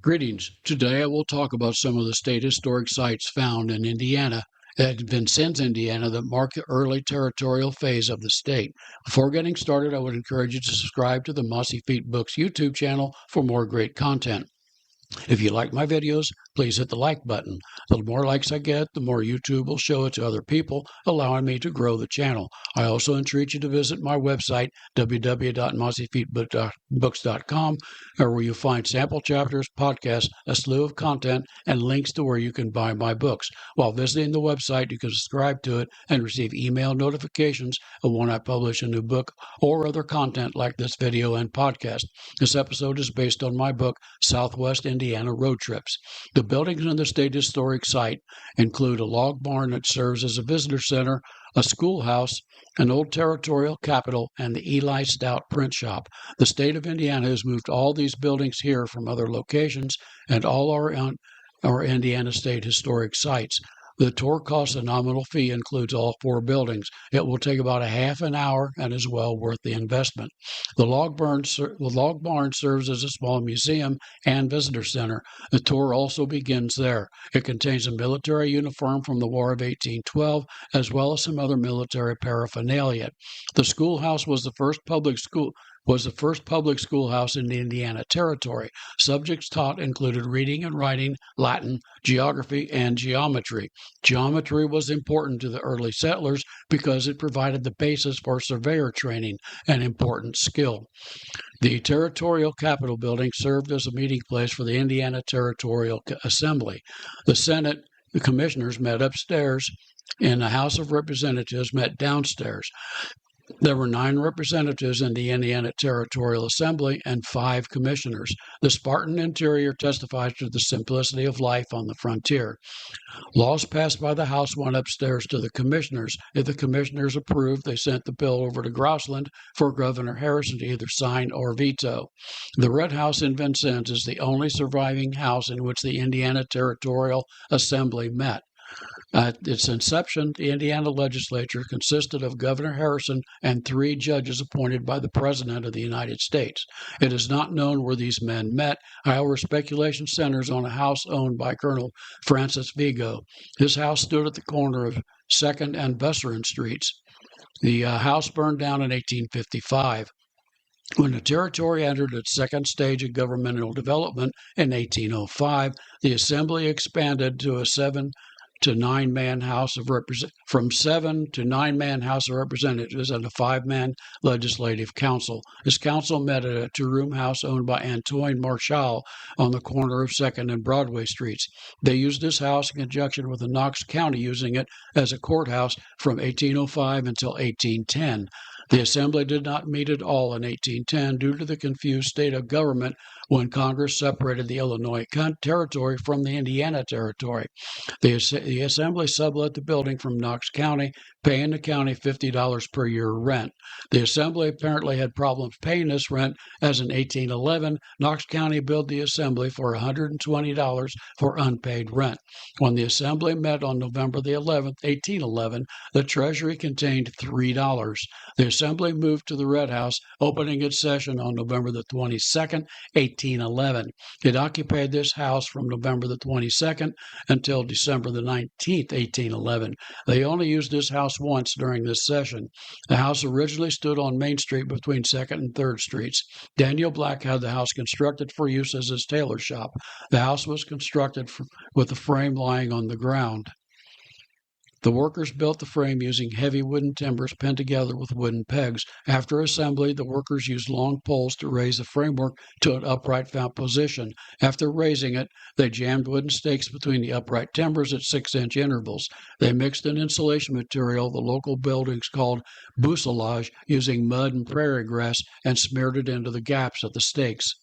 Greetings. Today I will talk about some of the state historic sites found in Indiana, at Vincennes, Indiana, that mark the early territorial phase of the state. Before getting started, I would encourage you to subscribe to the Mossy Feet Books YouTube channel for more great content. If you like my videos, please hit the like button. The more likes I get, the more YouTube will show it to other people, allowing me to grow the channel. I also entreat you to visit my website, www.mossyfeetbooks.com, where you'll find sample chapters, podcasts, a slew of content, and links to where you can buy my books. While visiting the website, you can subscribe to it and receive email notifications of when I publish a new book or other content like this video and podcast. This episode is based on my book, Southwest Indiana Road Trips. The buildings in the state historic site include a log barn that serves as a visitor center, a schoolhouse, an old territorial capitol, and the Eli Stout print shop. The state of Indiana has moved all these buildings here from other locations and all our Indiana state historic sites. The tour costs a nominal fee, includes all 4 buildings. It will take about a half an hour and is well worth the investment. The log barn serves as a small museum and visitor center. The tour also begins there. It contains a military uniform from the War of 1812, as well as some other military paraphernalia. The schoolhouse was the first public schoolhouse in the Indiana Territory. Subjects taught included reading and writing, Latin, geography, and geometry. Geometry was important to the early settlers because it provided the basis for surveyor training, an important skill. The Territorial Capitol building served as a meeting place for the Indiana Territorial Assembly. The Senate, the commissioners met upstairs, and the House of Representatives met downstairs. There were 9 representatives in the Indiana Territorial Assembly and 5 commissioners. The Spartan interior testifies to the simplicity of life on the frontier. Laws passed by the House went upstairs to the commissioners. If the commissioners approved, they sent the bill over to Grossland for Governor Harrison to either sign or veto. The Red House in Vincennes is the only surviving house in which the Indiana Territorial Assembly met. At its inception, the Indiana legislature consisted of Governor Harrison and 3 judges appointed by the President of the United States. It is not known where these men met. However, speculation centers on a house owned by Colonel Francis Vigo. His house stood at the corner of 2nd and Vesserin Streets. The house burned down in 1855. When the territory entered its second stage of governmental development in 1805, the Assembly expanded to a 7 to 9-man House of from 7 to 9-man House of Representatives and a 5-man Legislative Council. This council met at a 2-room house owned by Antoine Marchal on the corner of 2nd and Broadway Streets. They used this house in conjunction with the Knox County using it as a courthouse from 1805 until 1810. The Assembly did not meet at all in 1810 due to the confused state of government when Congress separated the Illinois Territory from the Indiana Territory. The Assembly sublet the building from Knox County, paying the county $50 per year rent. The Assembly apparently had problems paying this rent, as in 1811, Knox County billed the Assembly for $120 for unpaid rent. When the Assembly met on November the 11th, 1811, the Treasury contained $3. The Assembly moved to the Red House, opening its session on November the 22nd, 1811. It occupied this house from November the 22nd until December the 19th, 1811. They only used this house once during this session. The house originally stood on Main Street between 2nd and 3rd Streets. Daniel Black had the house constructed for use as his tailor shop. The house was constructed with the frame lying on the ground. The workers built the frame using heavy wooden timbers pinned together with wooden pegs. After assembly, the workers used long poles to raise the framework to an upright position. After raising it, they jammed wooden stakes between the upright timbers at 6-inch intervals. They mixed an insulation material the local buildings called bouselage using mud and prairie grass and smeared it into the gaps at the stakes.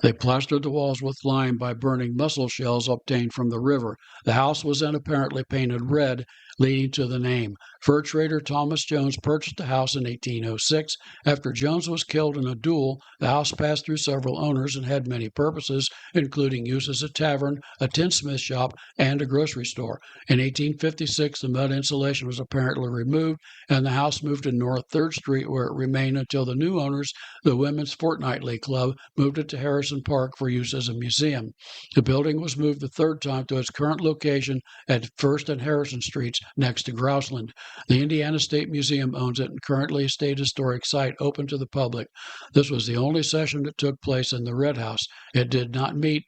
They plastered the walls with lime by burning mussel shells obtained from the river. The house was then apparently painted red, leading to the name. Fur trader Thomas Jones purchased the house in 1806. After Jones was killed in a duel, the house passed through several owners and had many purposes, including use as a tavern, a tinsmith shop, and a grocery store. In 1856, the mud insulation was apparently removed, and the house moved to North 3rd Street, where it remained until the new owners, the Women's Fortnightly Club, moved it to Harrison Park for use as a museum. The building was moved the third time to its current location at 1st and Harrison Streets next to Grouseland. The Indiana State Museum owns it and currently a state historic site open to the public. This was the only session that took place in the Red House. It did not meet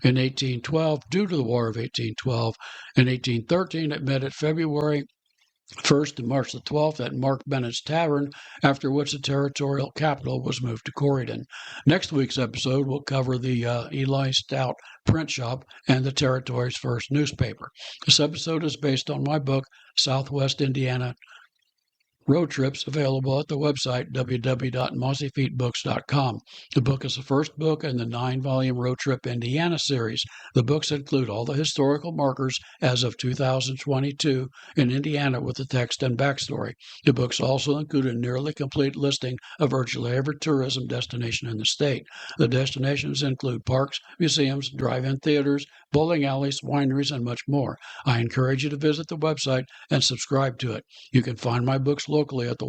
in 1812 due to the War of 1812. In 1813, it met at February 1st to March the 12th at Mark Bennett's Tavern, after which the territorial capital was moved to Corydon. Next week's episode will cover the Eli Stout print shop and the territory's first newspaper. This episode is based on my book, Southwest Indiana Road Trips, available at the website www.mossyfeetbooks.com. The book is the first book in the 9-volume Road Trip Indiana series. The books include all the historical markers as of 2022 in Indiana with the text and backstory. The books also include a nearly complete listing of virtually every tourism destination in the state. The destinations include parks, museums, drive-in theaters, bowling alleys, wineries, and much more. I encourage you to visit the website and subscribe to it. You can find my books locally at the